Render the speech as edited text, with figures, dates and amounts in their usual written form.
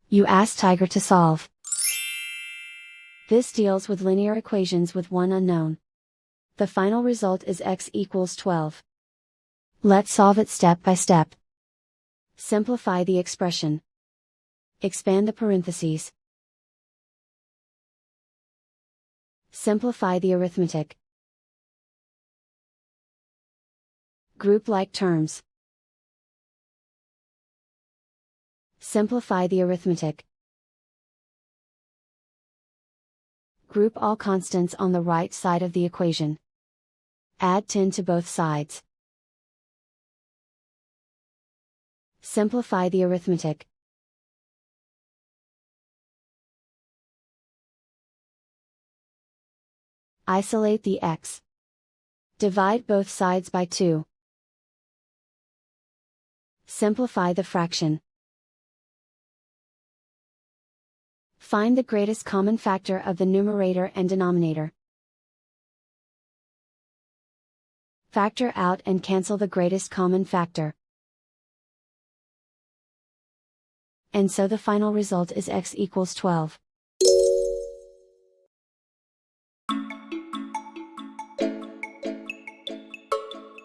You ask Tiger to solve. This deals with linear equations with one unknown. The final result is x equals 12. Let's solve it step by step. Simplify the expression. Expand the parentheses. Simplify the arithmetic. Group like terms. Simplify the arithmetic. Group all constants on the right side of the equation. Add 10 to both sides. Simplify the arithmetic. Isolate the x. Divide both sides by 2. Simplify the fraction. Find the greatest common factor of the numerator and denominator. Factor out and cancel the greatest common factor. And so the final result is x equals 12.